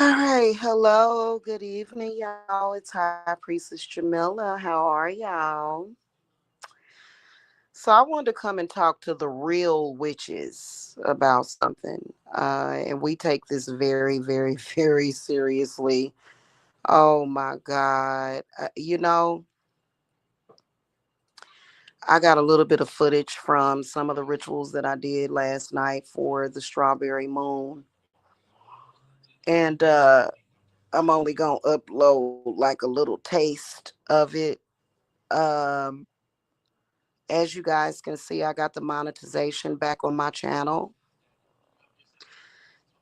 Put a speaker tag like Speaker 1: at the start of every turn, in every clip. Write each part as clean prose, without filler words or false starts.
Speaker 1: All right, hello, good evening, y'all. It's High Priestess Jamila. How are y'all? So, I wanted to come and talk to the real witches about something. And we take this very, very, very seriously. Oh my God. I got a little bit of footage from some of the rituals that I did last night for the strawberry moon. And I'm only going to upload like a little taste of it. Um, as you guys can see, I got the monetization back on my channel.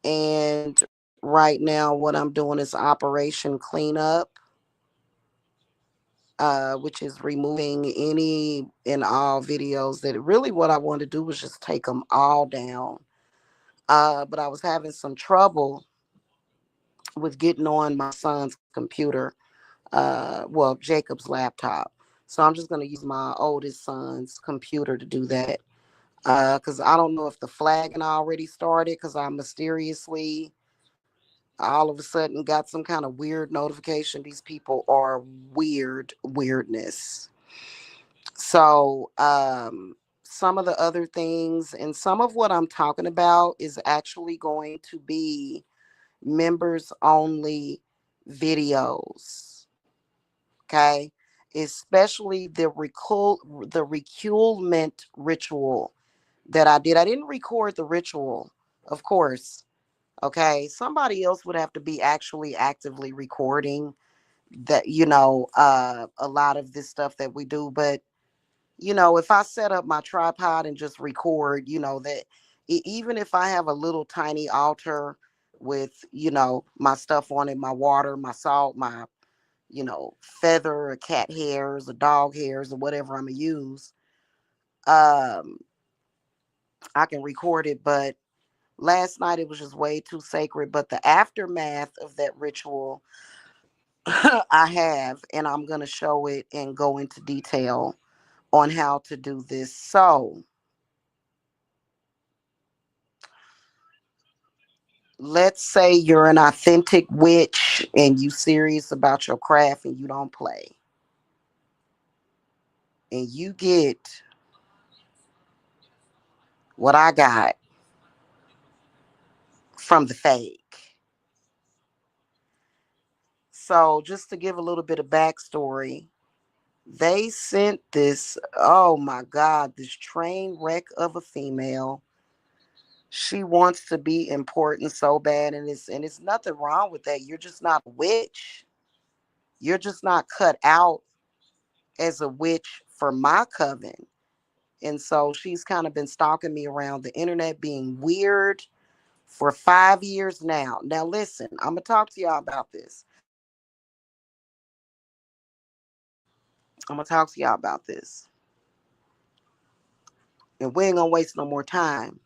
Speaker 1: And right now, what I'm doing is Operation Cleanup, which is removing any and all videos that really what I wanted to do was just take them all down. But I was having some trouble with getting on my son's computer, well, Jacob's laptop. So I'm just going to use my oldest son's computer to do that. Because I don't know if the flagging already started because I mysteriously all of a sudden got some kind of weird notification. These people are weirdness. So, some of the other things and some of what I'm talking about is actually going to be members only videos. Okay. Especially the reculement ritual that I did. I didn't record the ritual, of course. Okay. Somebody else would have to be actually actively recording that, a lot of this stuff that we do. But, if I set up my tripod and just record, that even if I have a little tiny altar with, my stuff on it, my water, my salt, my, feather or cat hairs or dog hairs or whatever I'm going to use, um, I can record it. But last night it was just way too sacred. But the aftermath of that ritual, I have, and I'm going to show it and go into detail on how to do this. So, let's say you're an authentic witch and you serious about your craft and you don't play. And you get what I got from the fake. So, just to give a little bit of backstory, they sent this, oh my God, this train wreck of a female. She wants to be important so bad, and it's nothing wrong with that. You're just not a witch. You're just not cut out as a witch for my coven. And so she's kind of been stalking me around the internet, being weird for 5 years now. Now, listen, I'm going to talk to y'all about this. I'm going to talk to y'all about this. And we ain't going to waste no more time.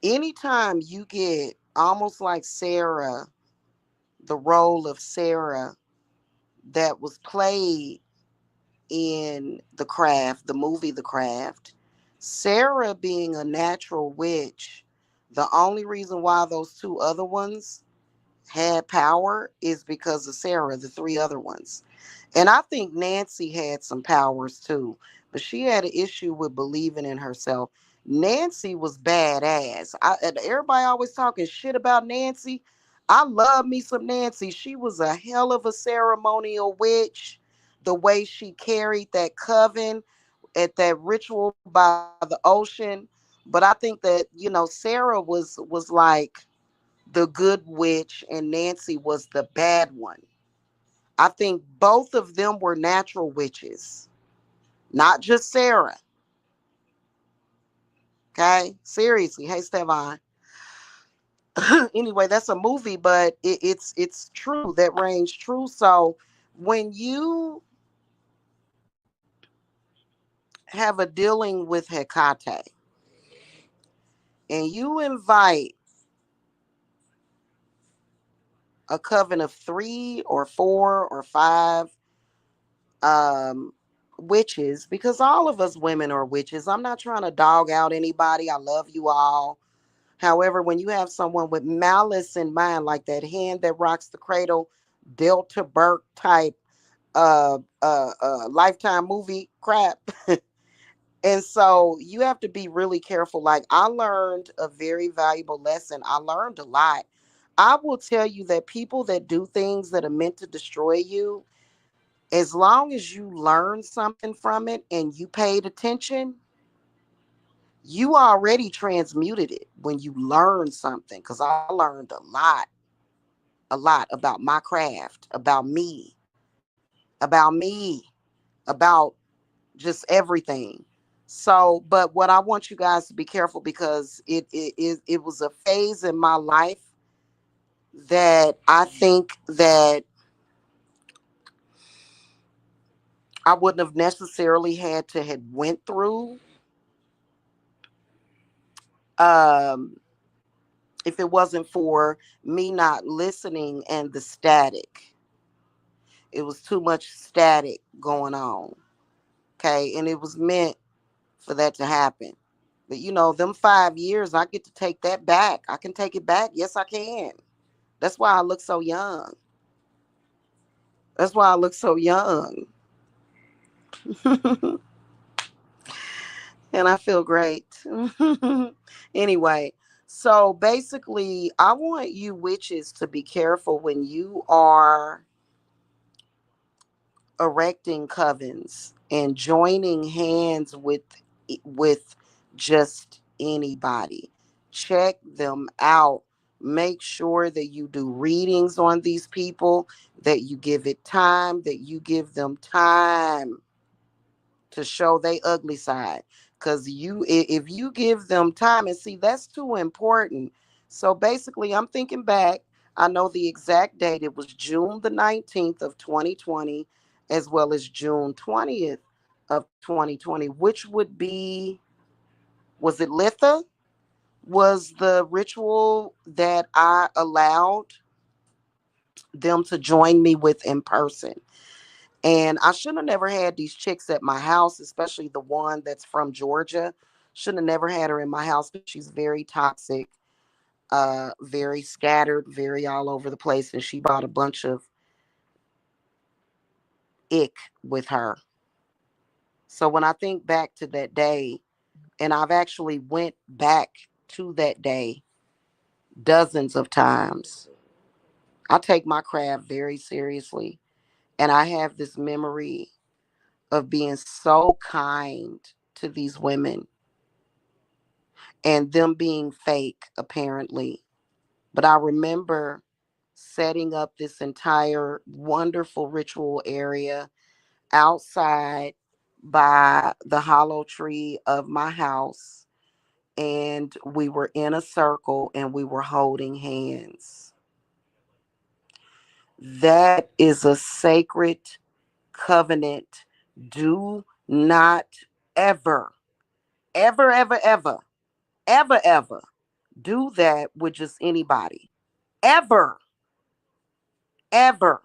Speaker 1: Anytime you get almost like Sarah, the role of Sarah that was played in The Craft, the movie The Craft, Sarah being a natural witch, the only reason why those two other ones had power is because of Sarah, the three other ones. And I think Nancy had some powers too, but she had an issue with believing in herself. Nancy was badass. Everybody always talking shit about Nancy. I love me some Nancy. She was a hell of a ceremonial witch. The way she carried that coven at that ritual by the ocean. But I think that, Sarah was like the good witch and Nancy was the bad one. I think both of them were natural witches, not just Sarah. Okay, seriously. Hey, Stefan. Anyway, that's a movie, but it's true. That range true. So when you have a dealing with Hecate and you invite a coven of 3 or 4 or 5 um witches, because all of us women are witches. I'm not trying to dog out anybody. I love you all. However, when you have someone with malice in mind, like that hand that rocks the cradle, Delta Burke type lifetime movie crap. And so you have to be really careful. Like, I learned a very valuable lesson. I learned a lot. I will tell you that people that do things that are meant to destroy you, as long as you learn something from it and you paid attention, you already transmuted it when you learn something. Because I learned a lot about my craft, about me, about just everything. So, but what I want you guys to be careful, because it was a phase in my life that I think that I wouldn't have necessarily had to had went through, um, if it wasn't for me not listening and the static. It was too much static going on. Okay, and it was meant for that to happen. But them 5 years, I get to take that back. I can take it back. Yes, I can. That's why I look so young. That's why I look so young. And I feel great. Anyway, so basically, I want you witches to be careful when you are erecting covens and joining hands with just anybody. Check them out. Make sure that you do readings on these people, that you give it time, that you give them time to show they ugly side. Because if you give them time, and see, that's too important. So basically, I'm thinking back. I know the exact date. It was June the 19th of 2020, as well as June 20th of 2020, which would be, was it Litha? Was the ritual that I allowed them to join me with in person. And I should have never had these chicks at my house, especially the one that's from Georgia. Should have never had her in my house because she's very toxic, very scattered, very all over the place. And she brought a bunch of ick with her. So when I think back to that day, and I've actually went back to that day dozens of times, I take my craft very seriously. And I have this memory of being so kind to these women and them being fake, apparently. But I remember setting up this entire wonderful ritual area outside by the hollow tree of my house. And we were in a circle and we were holding hands. That is a sacred covenant. Do not ever, ever, ever, ever, ever, ever do that with just anybody. Ever, ever.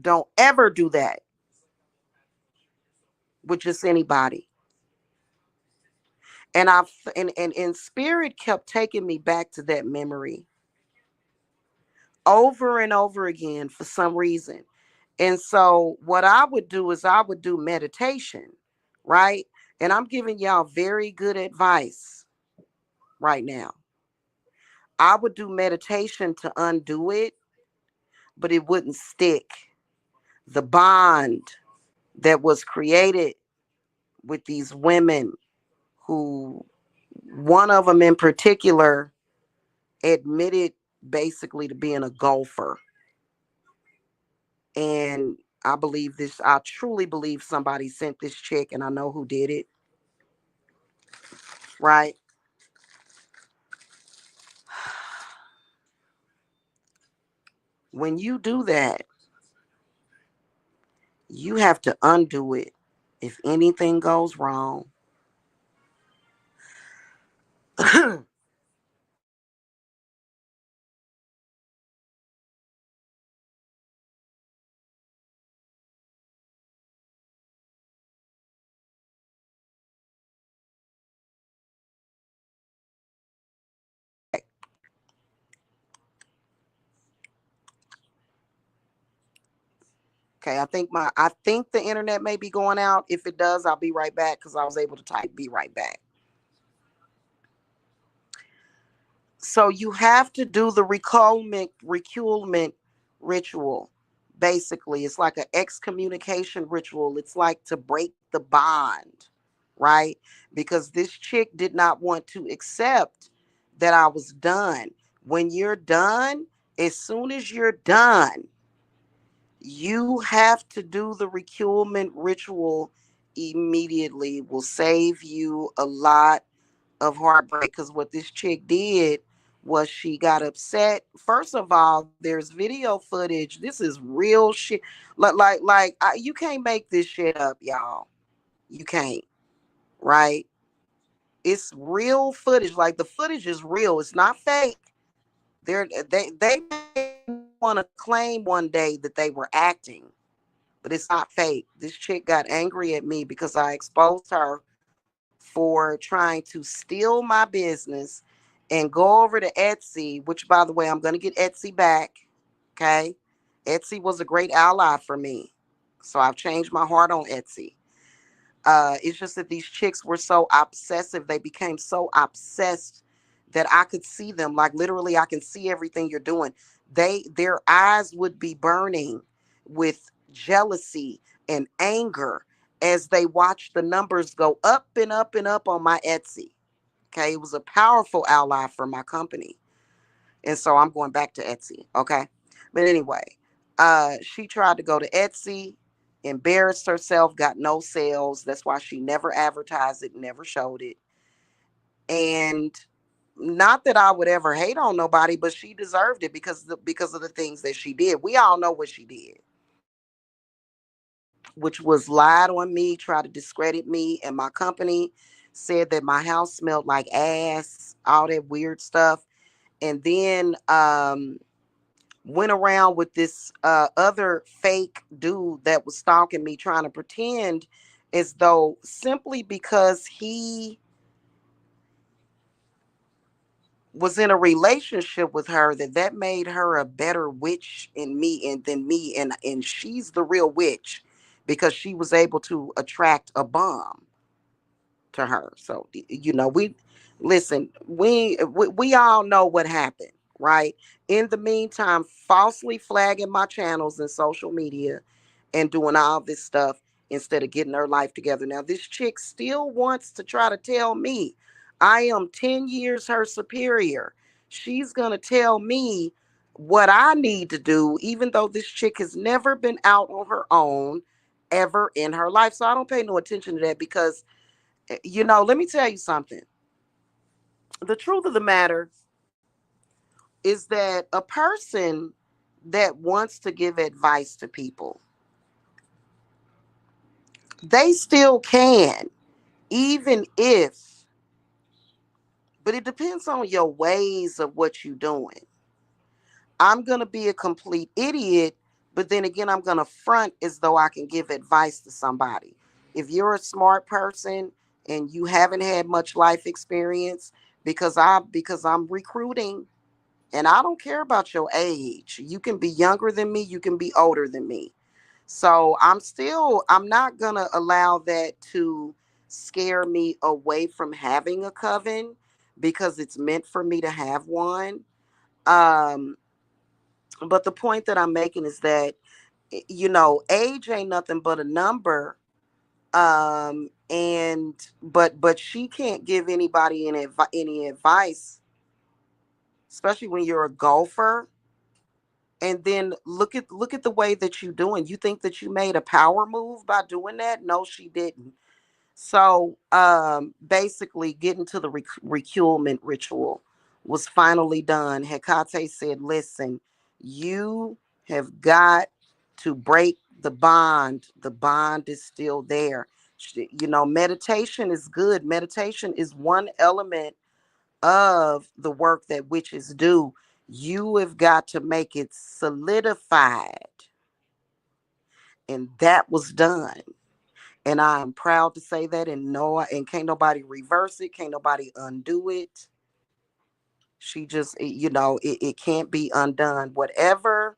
Speaker 1: Don't ever do that with just anybody. And and spirit kept taking me back to that memory over and over again for some reason. And so what I would do is I would do meditation, right? And I'm giving y'all very good advice right now. I would do meditation to undo it, but it wouldn't stick. The bond that was created with these women, who one of them in particular admitted basically to being a golfer. And I truly believe somebody sent this chick, and I know who did it, right? When you do that, you have to undo it. If anything goes wrong, Okay, I think the internet may be going out. If it does, I'll be right back because I was able to type be right back. So you have to do the reculement ritual. Basically, it's like an excommunication ritual. It's like to break the bond, right? Because this chick did not want to accept that I was done. When you're done, as soon as you're done, you have to do the reculement ritual immediately. It will save you a lot of heartbreak because what this chick did was she got upset. First of all, there's video footage. This is real shit. You can't make this shit up, y'all. You can't, right? It's real footage. Like the footage is real. It's not fake. They want to claim one day that they were acting, but it's not fake. This chick got angry at me because I exposed her for trying to steal my business and go over to Etsy, which, by the way, I'm going to get Etsy back. Okay. Etsy was a great ally for me. So I've changed my heart on Etsy. It's just that these chicks were so obsessive. They became so obsessed that I could see them. Like literally, I can see everything you're doing. Their eyes would be burning with jealousy and anger as they watched the numbers go up and up and up on my Etsy. Okay, it was a powerful ally for my company. And so I'm going back to Etsy. Okay. But anyway, she tried to go to Etsy, embarrassed herself, got no sales. That's why she never advertised it, never showed it. And not that I would ever hate on nobody, but she deserved it because of the things that she did. We all know what she did, which was lied on me, tried to discredit me and my company, said that my house smelled like ass, all that weird stuff. And then went around with this other fake dude that was stalking me, trying to pretend as though simply because he was in a relationship with her that made her a better witch in me and than me, and she's the real witch because she was able to attract a bomb to her. So we listen. We all know what happened, right? In the meantime, falsely flagging my channels and social media, and doing all this stuff instead of getting her life together. Now this chick still wants to try to tell me I am 10 years her superior. She's gonna tell me what I need to do, even though this chick has never been out on her own ever in her life. So I don't pay no attention to that because let me tell you something. The truth of the matter is that a person that wants to give advice to people, they still can, even if, but it depends on your ways of what you're doing. I'm going to be a complete idiot, but then again, I'm going to front as though I can give advice to somebody. If you're a smart person and you haven't had much life experience, because I'm recruiting. And I don't care about your age. You can be younger than me, you can be older than me. So I'm not going to allow that to scare me away from having a coven because it's meant for me to have one. Um, but the point that I'm making is that, age ain't nothing but a number. And but she can't give anybody any advice, especially when you're a golfer. And then look at the way that you're doing. You think that you made a power move by doing that? No, she didn't. So basically, getting to the reculement ritual was finally done. Hecate said, "Listen, you have got to break the bond. The bond is still there. Meditation is good. Meditation is one element of the work that witches do. You have got to make it solidified." And that was done. And I'm proud to say that. And no, and can't nobody reverse it, can't nobody undo it. She just, it can't be undone. Whatever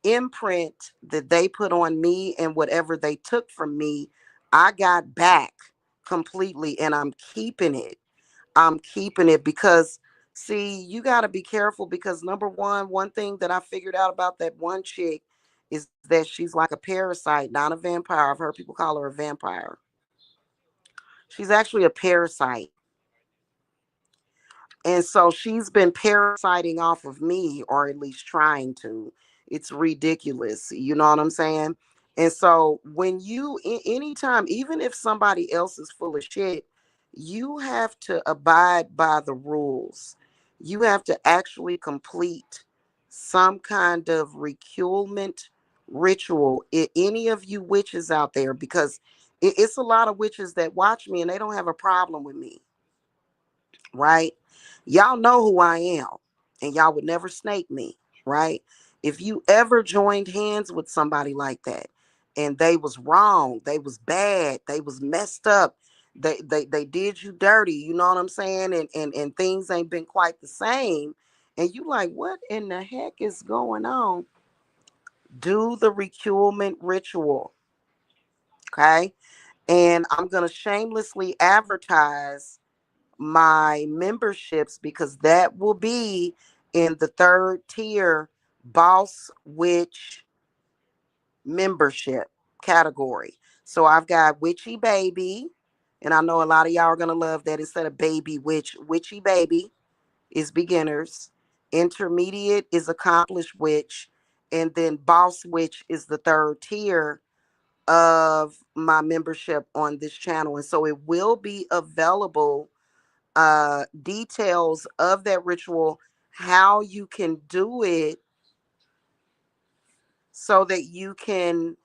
Speaker 1: imprint that they put on me and whatever they took from me, I got back completely, and I'm keeping it. I'm keeping it because, see, you got to be careful because number one thing that I figured out about that one chick is that she's like a parasite, not a vampire. I've heard people call her a vampire. She's actually a parasite. And so she's been parasiting off of me, or at least trying to. It's ridiculous. You know what I'm saying? And so when you, anytime, even if somebody else is full of shit, you have to abide by the rules. You have to actually complete some kind of reculement ritual. Any of you witches out there, because it's a lot of witches that watch me and they don't have a problem with me, right? Y'all know who I am, and y'all would never snake me, right? If you ever joined hands with somebody like that, and they was wrong, they was bad, they was messed up, they did you dirty, you know what I'm saying? And things ain't been quite the same, and you like, what in the heck is going on? Do the reculement ritual, okay? And I'm gonna shamelessly advertise my memberships because that will be in the third tier boss witch membership category. So I've got witchy baby, and I know a lot of y'all are gonna love that. Instead of baby witch, witchy baby is beginners, intermediate is accomplished witch, and then boss witch is the third tier of my membership on this channel. And so it will be available, details of that ritual, how you can do it so that you can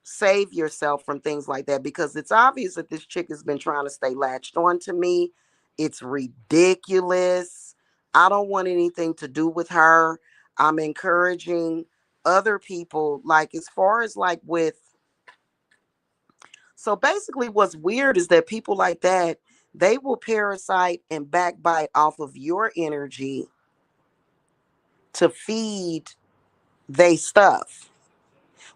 Speaker 1: save yourself from things like that, because it's obvious that this chick has been trying to stay latched on to me. It's ridiculous. I don't want anything to do with her. I'm encouraging other people, like as far as like with, so basically what's weird is that people like that, they will parasite and backbite off of your energy to feed they stuff,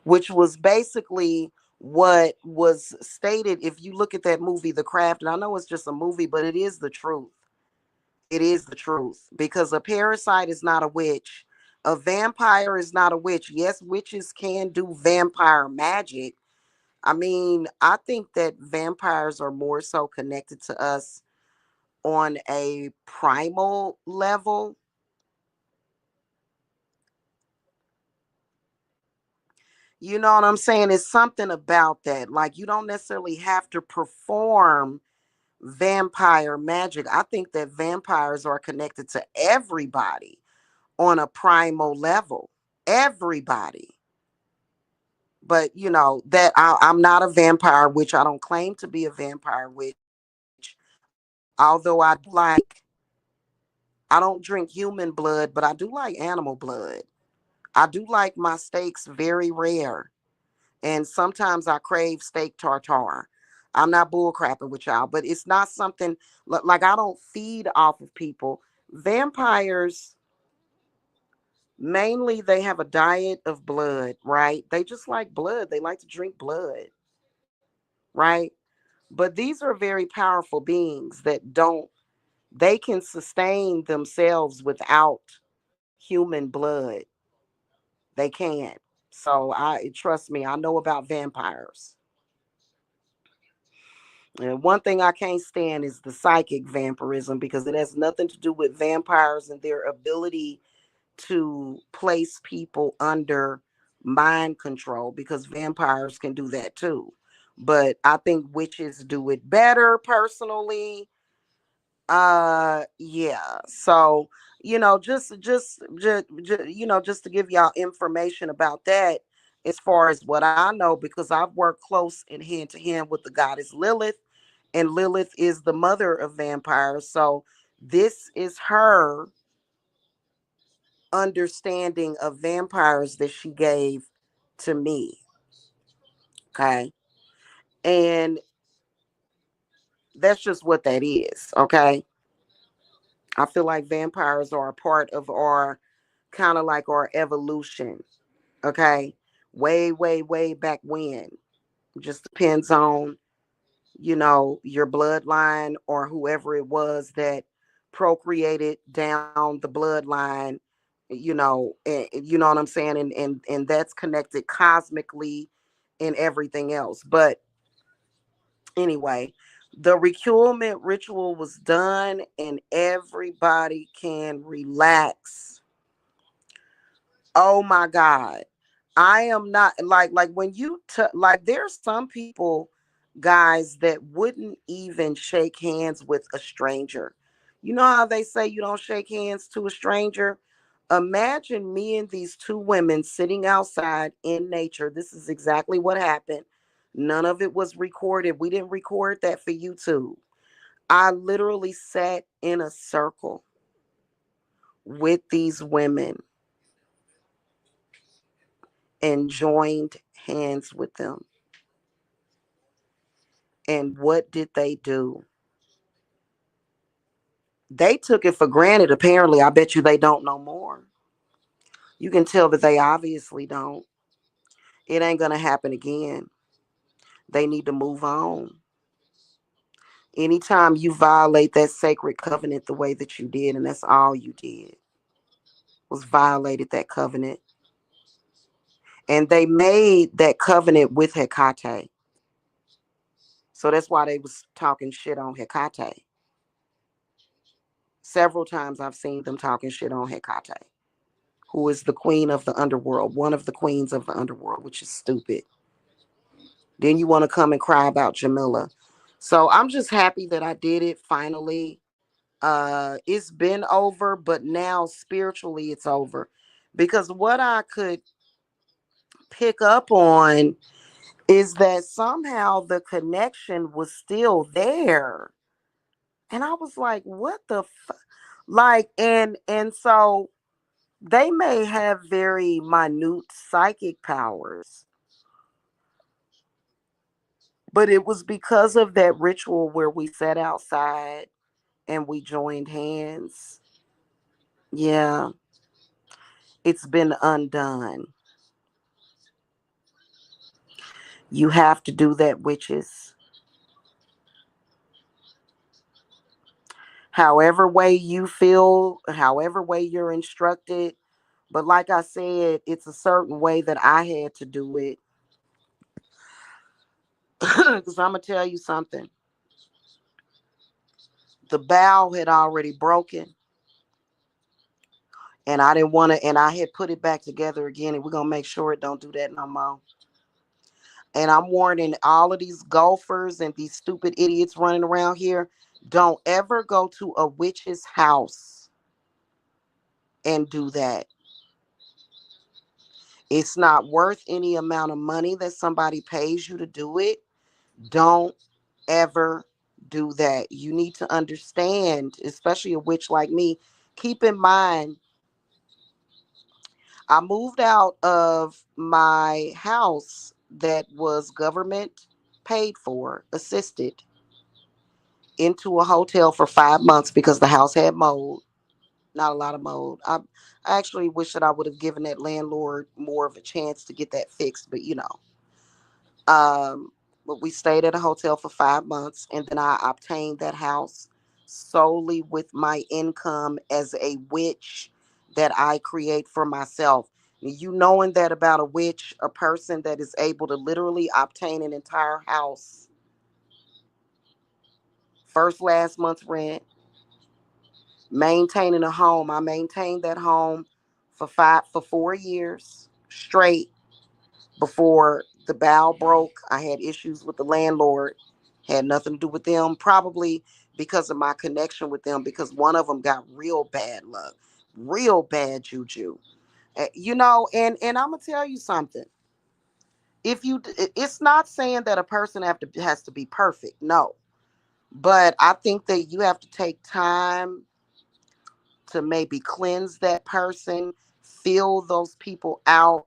Speaker 1: which was basically what was stated. If you look at that movie, The Craft, and I know it's just a movie, but it is the truth. It is the truth, because a parasite is not a witch. A vampire is not a witch. Yes, witches can do vampire magic. I mean, I think that vampires are more so connected to us on a primal level. You know what I'm saying? It's something about that. Like, you don't necessarily have to perform vampire magic. I think that vampires are connected to everybody on a primal level. Everybody. But, you know, that I'm not a vampire, which I don't claim to be a vampire, which, although I don't drink human blood, but I do like animal blood. I do like my steaks very rare. And sometimes I crave steak tartare. I'm not bullcrapping with y'all, but it's not something like I don't feed off of people. Vampires, mainly, they have a diet of blood, right? They just like blood. They like to drink blood, right? But these are very powerful beings that don't, they can sustain themselves without human blood. They can't. So I trust me, I know about vampires. And one thing I can't stand is the psychic vampirism, because it has nothing to do with vampires and their ability to place people under mind control, because vampires can do that too. But I think witches do it better personally. Yeah. So, just to give y'all information about that, as far as what I know, because I've worked close and hand to hand with the goddess Lilith, and Lilith is the mother of vampires. So this is her understanding of vampires that she gave to me. Okay. And that's just what that is. Okay. I feel like vampires are a part of our, kind of like our evolution. Okay. Way, way, way back when. Just depends on, your bloodline or whoever it was that procreated down the bloodline, and you know what I'm saying? And that's connected cosmically and everything else. But anyway, the reculement ritual was done and everybody can relax. Oh my God. I am not like when like there's some people, guys, that wouldn't even shake hands with a stranger. You know how they say you don't shake hands to a stranger? Imagine me and these two women sitting outside in nature. This is exactly what happened. None of it was recorded. We didn't record that for YouTube. I literally sat in a circle with these women and joined hands with them. And what did they do? They took it for granted. Apparently, I bet you they don't know more. You can tell that they obviously don't. It ain't going to happen again. They need to move on. Anytime you violate that sacred covenant the way that you did, and that's all you did, was violated that covenant. And they made that covenant with Hecate. So that's why they was talking shit on Hecate. Several times I've seen them talking shit on Hecate, who is the queen of the underworld, one of the queens of the underworld, which is stupid. Then you want to come and cry about Jamila. So I'm just happy that I did it finally. It's been over, but now spiritually it's over. Because what I could pick up on is that somehow the connection was still there. And I was like, what the like, and so they may have very minute psychic powers, but it was because of that ritual where we sat outside and we joined hands. Yeah, it's been undone. You have to do that, witches. However way you feel, however way you're instructed. But like I said, it's a certain way that I had to do it. Because I'm going to tell you something. The bow had already broken. And I didn't want to, and I had put it back together again. And we're going to make sure it don't do that no more. And I'm warning all of these golfers and these stupid idiots running around here. Don't ever go to a witch's house and do that. It's not worth any amount of money that somebody pays you to do it. Don't ever do that. You need to understand, especially a witch like me. Keep in mind, I moved out of my house that was government paid for, assisted, into a hotel for 5 months because the house had mold. Not a lot of mold. I actually wish that I would have given that landlord more of a chance to get that fixed, but Um, but we stayed at a hotel for 5 months, and then I obtained that house solely with my income as a witch that I create for myself. You knowing that about a witch, a person that is able to literally obtain an entire house, first, last month's rent, maintaining a home. I maintained that home for 4 years straight before the bow broke. I had issues with the landlord. Had nothing to do with them. Probably because of my connection with them. Because one of them got real bad luck, real bad juju. And I'm gonna tell you something. It's not saying that a person has to be perfect. No, but I think that you have to take time to maybe cleanse that person, fill those people out,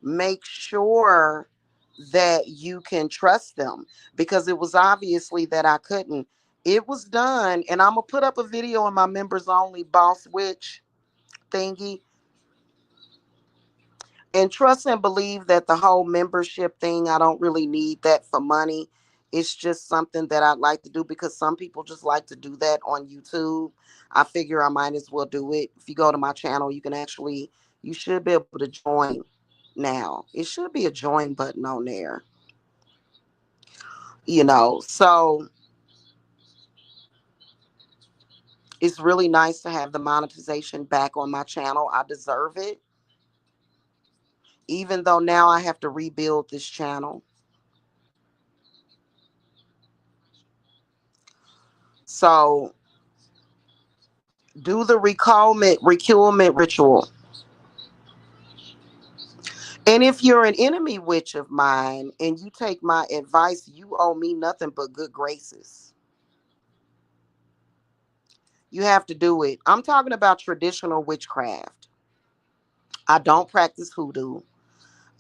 Speaker 1: make sure that you can trust them, because it was obviously that I couldn't. It was done, and I'm gonna put up a video on my members only boss witch thingy. And trust and believe that the whole membership thing, I don't really need that for money. It's just something that I'd like to do because some people just like to do that on YouTube. I figure I might as well do it. If you go to my channel, you can actually, you should be able to join now. It should be a join button on there, So it's really nice to have the monetization back on my channel. I deserve it, even though now I have to rebuild this channel. So do the reculement ritual. And if you're an enemy witch of mine and you take my advice, you owe me nothing but good graces. You have to do it. I'm talking about traditional witchcraft. I don't practice hoodoo.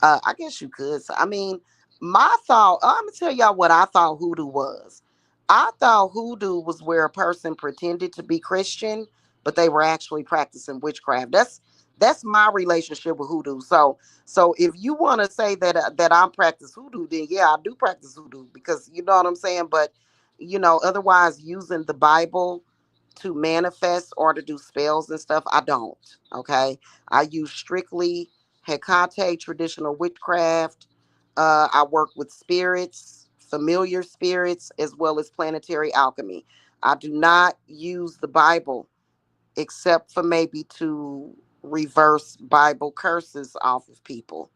Speaker 1: I guess you could. So, I mean, my thought, I'm going to tell y'all what I thought hoodoo was. I thought hoodoo was where a person pretended to be Christian, but they were actually practicing witchcraft. That's my relationship with hoodoo. So if you want to say that I practice hoodoo, then yeah, I do practice hoodoo because you know what I'm saying. But otherwise using the Bible to manifest or to do spells and stuff, I don't. Okay, I use strictly Hecate traditional witchcraft. I work with spirits, familiar spirits, as well as planetary alchemy. I do not use the Bible except for maybe to reverse Bible curses off of people.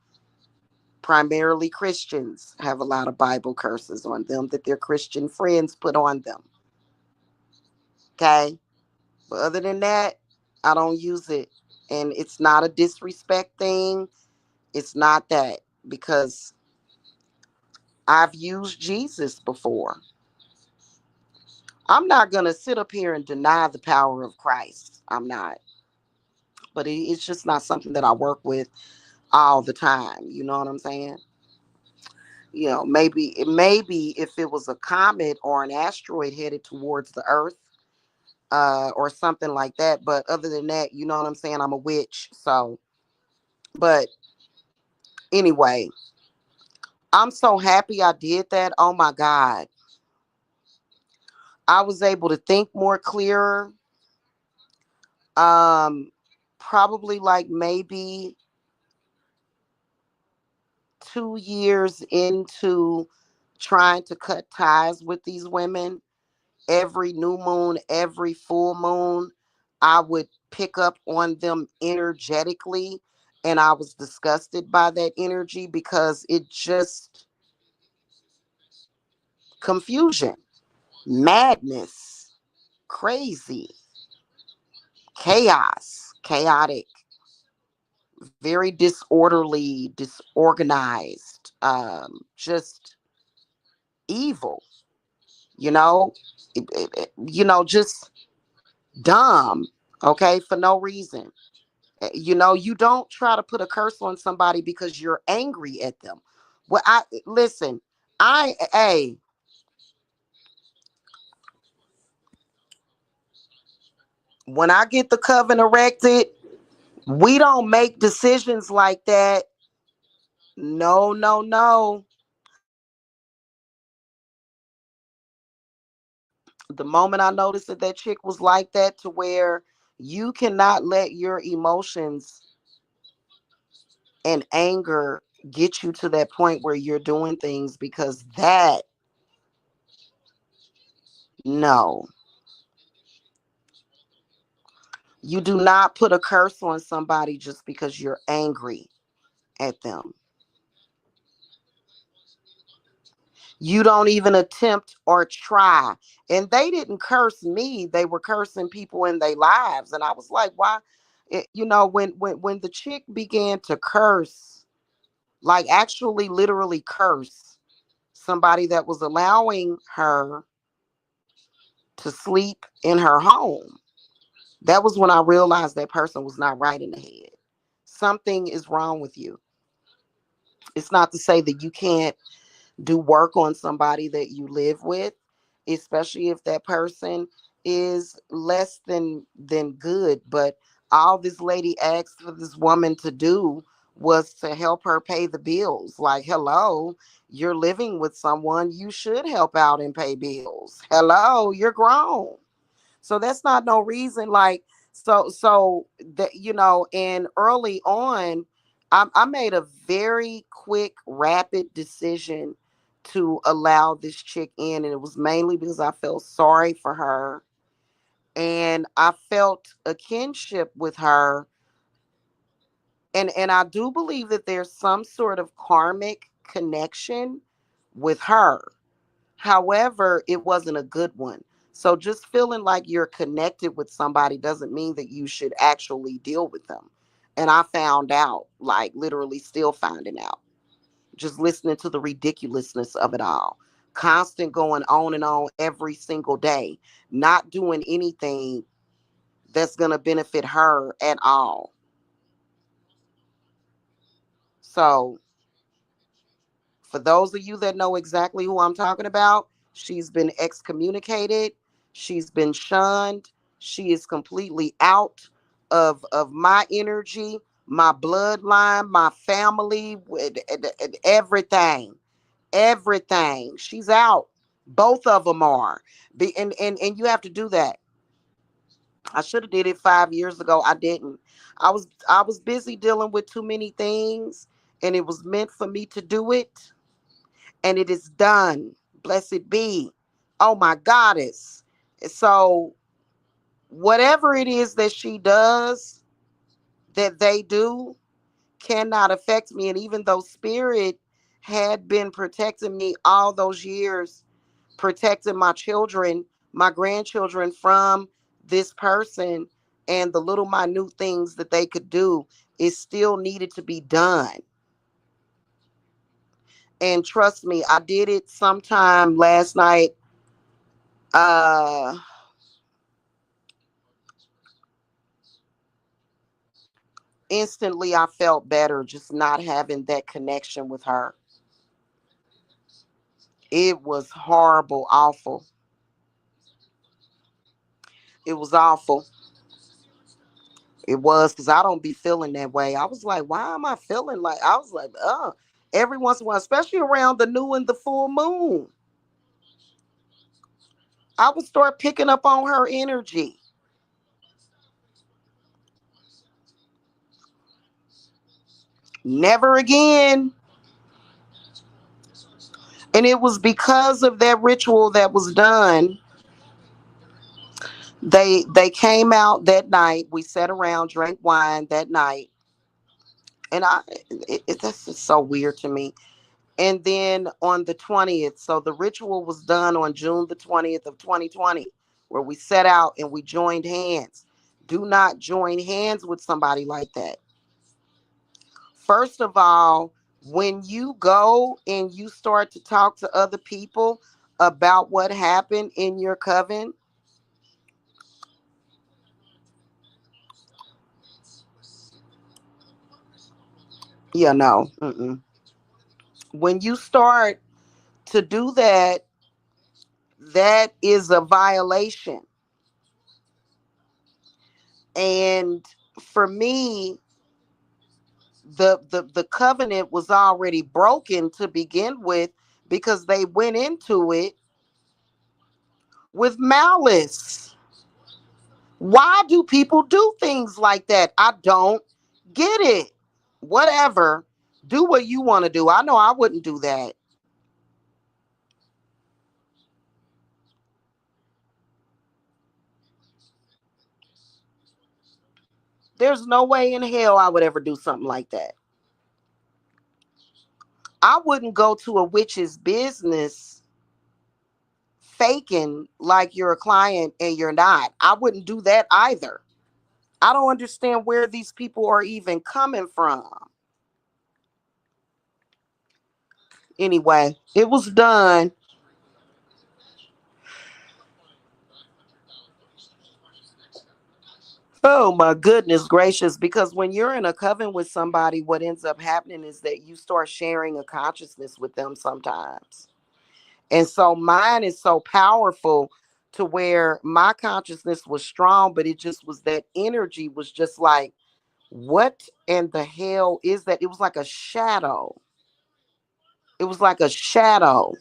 Speaker 1: Primarily Christians have a lot of Bible curses on them that their Christian friends put on them. Okay? But other than that, I don't use it. And it's not a disrespect thing. It's not that because I've used Jesus before. I'm not going to sit up here and deny the power of Christ. I'm not. But it's just not something that I work with all the time. You know what I'm saying? Maybe if it was a comet or an asteroid headed towards the Earth, or something like that. But other than that, you know what I'm saying? I'm a witch. So, but anyway, I'm so happy I did that. Oh my God. I was able to think more clearer. Um, Probably like maybe 2 years into trying to cut ties with these women. Every new moon, every full moon, I would pick up on them energetically. And I was disgusted by that energy because it just confusion, madness, crazy, chaos, chaotic, very disorderly, disorganized, just evil, you know, just dumb, okay, for no reason. You don't try to put a curse on somebody because you're angry at them. Well, I listen, hey, when I get the coven erected, we don't make decisions like that. No, no, no. The moment I noticed that chick was like that, to where you cannot let your emotions and anger get you to that point where you're doing things, because that, no, you do not put a curse on somebody just because you're angry at them. You don't even attempt or try. And they didn't curse me, they were cursing people in their lives. And I was like, why? When the chick began to curse, like actually literally curse somebody that was allowing her to sleep in her home, that was when I realized that person was not right in the head. Something is wrong with you. It's not to say that you can't do work on somebody that you live with, especially if that person is less than good. But all this lady asked for this woman to do was to help her pay the bills. Like, hello, you're living with someone, you should help out and pay bills. Hello, you're grown. So that's not no reason. Like, so that, and early on, I made a very quick, rapid decision to allow this chick in. And it was mainly because I felt sorry for her. And I felt a kinship with her. And I do believe that there's some sort of karmic connection with her. However, it wasn't a good one. So just feeling like you're connected with somebody doesn't mean that you should actually deal with them. And I found out, like literally still finding out, just listening to the ridiculousness of it all. Constant going on and on every single day, not doing anything that's going to benefit her at all. So for those of you that know exactly who I'm talking about, she's been excommunicated. She's been shunned. She is completely out of my energy, my bloodline, my family, everything. Everything. She's out. Both of them are. And you have to do that. I should have did it 5 years ago. I didn't. I was busy dealing with too many things, and it was meant for me to do it, and it is done. Blessed be. Oh my goddess. So whatever it is that she does, that they do, cannot affect me. And even though spirit had been protecting me all those years, protecting my children, my grandchildren from this person and the little minute things that they could do, it still needed to be done. And trust me, I did it sometime last night. uh Instantly I felt better just not having that connection with her. It was horrible, awful. It was awful. It was, because I don't be feeling that way. I was like, why am I feeling like, I was like, every once in a while, especially around the new and the full moon, I would start picking up on her energy. Never again. And it was because of that ritual that was done. They came out that night. We sat around, drank wine that night. And that's just so weird to me. And then on the 20th, so the ritual was done on June the 20th of 2020, where we set out and we joined hands. Do not join hands with somebody like that. First of all, when you go and you start to talk to other people about what happened in your coven, yeah, no. Mm-mm. When you start to do that, that is a violation. And for me, the covenant was already broken to begin with, because they went into it with malice. Why do people do things like that? I don't get it. Whatever. Do what you want to do. I know I wouldn't do that. There's no way in hell I would ever do something like that. I wouldn't go to a witch's business faking like you're a client and you're not. I wouldn't do that either. I don't understand where these people are even coming from. Anyway, it was done. Oh my goodness gracious. Because when you're in a coven with somebody, what ends up happening is that you start sharing a consciousness with them sometimes. And so mine is so powerful to where my consciousness was strong, but it just was that energy was just like What in the hell is that? It was like a shadow. It was like a shadow.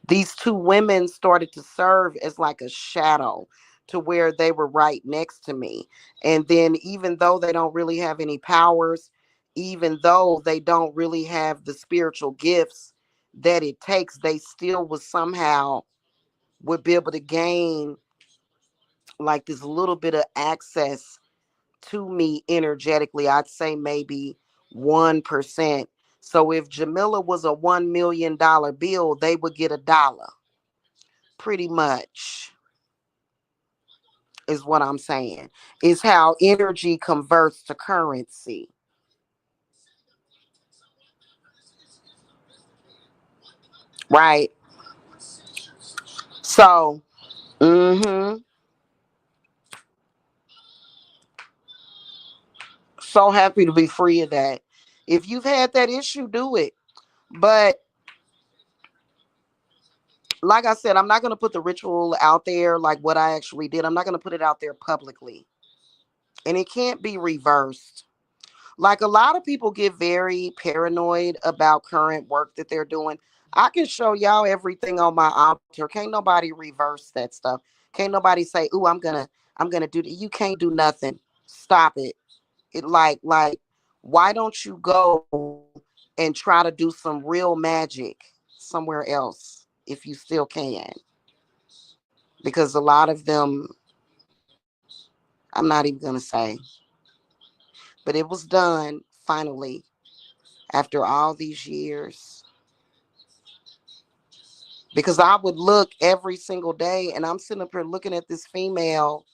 Speaker 1: These two women started to serve as like a shadow to where they were right next to me. And then, even though they don't really have any powers, even though they don't really have the spiritual gifts that it takes, they still was somehow would be able to gain like this little bit of access to me energetically. I'd say maybe 1%. So if Jamila was a $1 million bill, they would get $1, pretty much, is what I'm saying. Is how energy converts to currency, right? So, so happy to be free of that. If you've had that issue, do it. But like I said, I'm not going to put the ritual out there, like what I actually did. I'm not going to put it out there publicly. And it can't be reversed. Like, a lot of people get very paranoid about current work that they're doing. I can show y'all everything on my altar. Can't nobody reverse that stuff. Can't nobody say, "Ooh, I'm gonna do that." You can't do nothing. Stop it. It like why don't you go and try to do some real magic somewhere else if you still can? Because a lot of them, I'm not even gonna say, but it was done finally after all these years. Because I would look every single day and I'm sitting up here looking at this female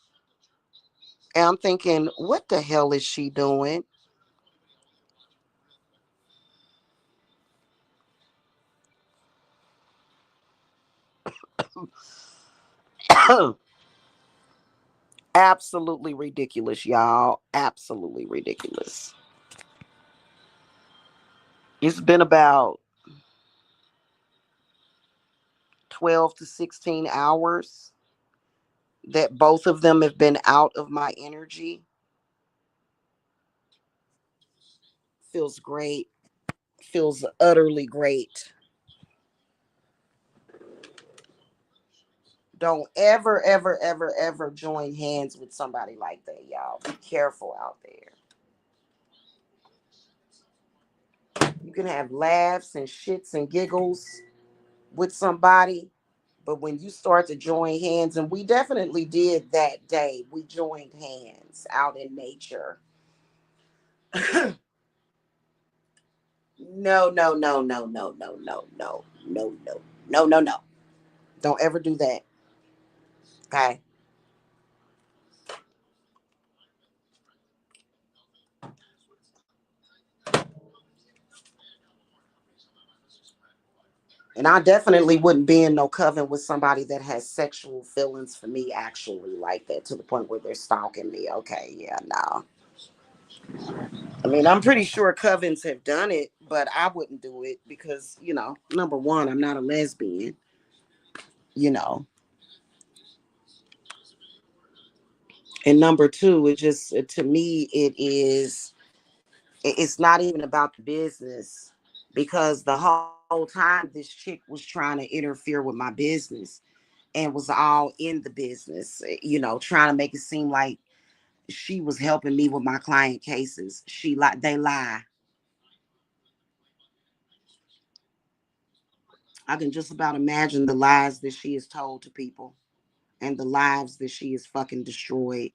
Speaker 1: and I'm thinking, what the hell is she doing? Absolutely ridiculous, y'all. Absolutely ridiculous. It's been about 12 to 16 hours that both of them have been out of my energy. Feels great. Feels utterly great. Don't ever, ever, ever, ever join hands with somebody like that, y'all. Be careful out there. You can have laughs and shits and giggles with somebody, but when you start to join hands, and we definitely did that day, we joined hands out in nature. No, no, no, no, no, no, no, no, no, no, no, no, no. Don't ever do that. Okay. And I definitely wouldn't be in no coven with somebody that has sexual feelings for me, actually, like that, to the point where they're stalking me. Okay, yeah, no. I mean, I'm pretty sure covens have done it, but I wouldn't do it because, number one, I'm not a lesbian, you know. And number two, it just, to me, it's not even about the business, because the whole time this chick was trying to interfere with my business and was all in the business, trying to make it seem like she was helping me with my client cases. They lie. I can just about imagine the lies that she has told to people and the lives that she has fucking destroyed.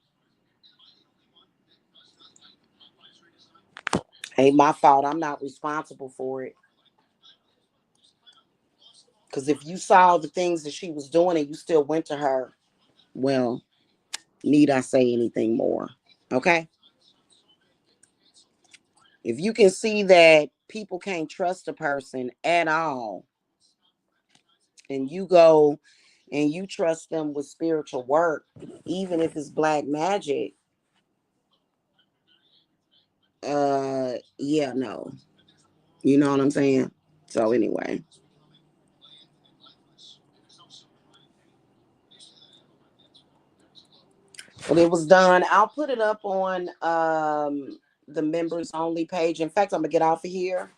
Speaker 1: Ain't my fault. I'm not responsible for it. Because if you saw the things that she was doing and you still went to her, well, need I say anything more? Okay. If you can see that people can't trust a person at all, and you go and you trust them with spiritual work, even if it's black magic, yeah, no. You know what I'm saying? So anyway, but it was done. I'll put it up on the members only page. In fact, I'm gonna get off of here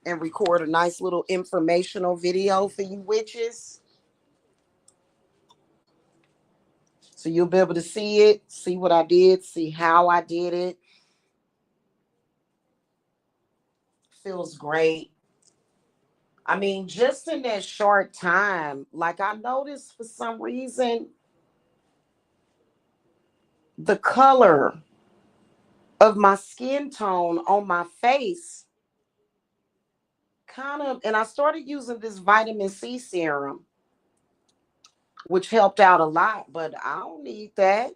Speaker 1: and record a nice little informational video for you witches. So you'll be able to see it, see what I did, see how I did it. Feels great. I mean, just in that short time, like I noticed for some reason, the color of my skin tone on my face kind of, and I started using this vitamin C serum, which helped out a lot, but I don't need that.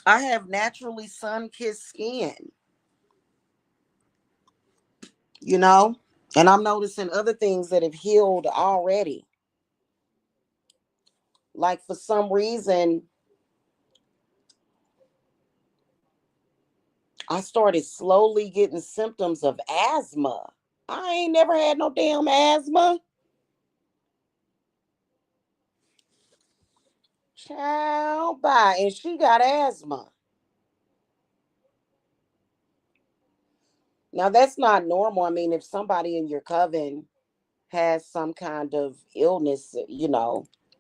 Speaker 1: I have naturally sun-kissed skin, you know? And I'm noticing other things that have healed already. Like for some reason, I started slowly getting symptoms of asthma. I ain't never had no damn asthma. Child, bye. And she got asthma. Now, that's not normal. I mean, if somebody in your coven has some kind of illness,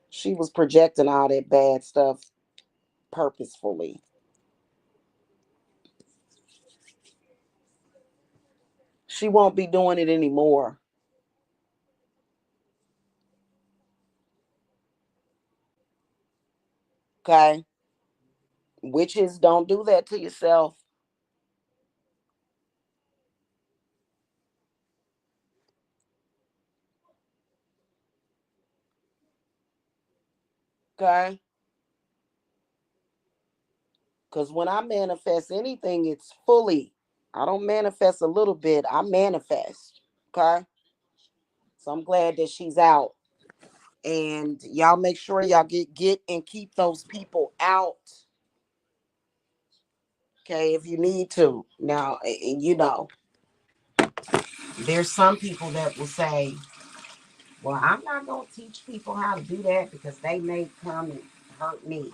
Speaker 1: she was projecting all that bad stuff purposefully. She won't be doing it anymore. Okay? Witches, don't do that to yourself. Okay? Because when I manifest anything, it's fully. I don't manifest a little bit, I manifest. Okay? So I'm glad that she's out. And y'all make sure y'all get and keep those people out. Okay, if you need to. Now, and there's some people that will say, well, I'm not going to teach people how to do that because they may come and hurt me.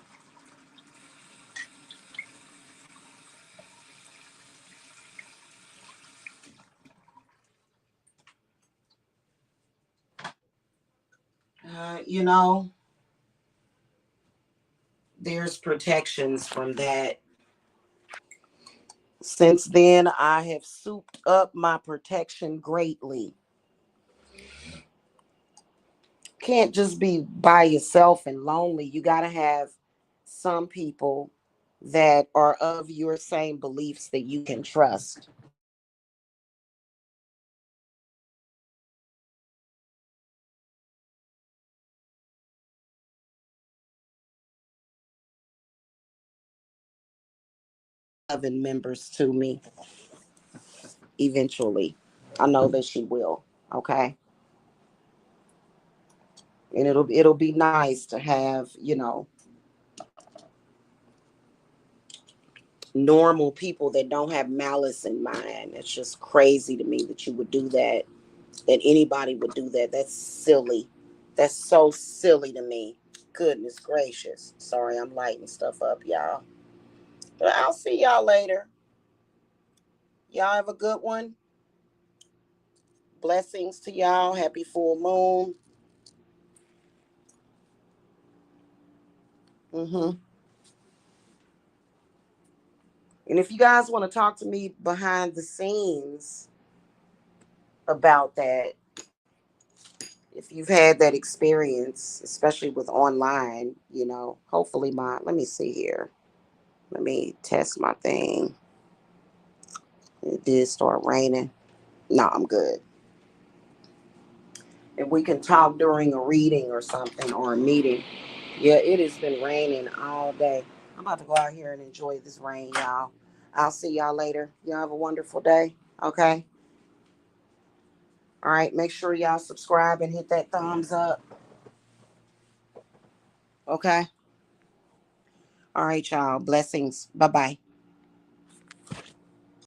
Speaker 1: Uh, you know, there's protections from that. Since then, I have souped up my protection greatly. Can't just be by yourself and lonely. You got to have some people that are of your same beliefs that you can trust. Coven members to me eventually. I know that she will. Okay. And it'll be nice to have, normal people that don't have malice in mind. It's just crazy to me that you would do that, that anybody would do that. That's silly. That's so silly to me. Goodness gracious. Sorry, I'm lighting stuff up, y'all. But I'll see y'all later. Y'all have a good one. Blessings to y'all. Happy full moon. Mm-hmm. And if you guys want to talk to me behind the scenes about that, if you've had that experience, especially with online, hopefully let me see here. Let me test my thing. It did start raining. No, I'm good. If we can talk during a reading or something or a meeting. Yeah, it has been raining all day. I'm about to go out here and enjoy this rain, y'all. I'll see y'all later. Y'all have a wonderful day. Okay. All right. Make sure y'all subscribe and hit that thumbs up. Okay. All right, y'all. Blessings. Bye bye.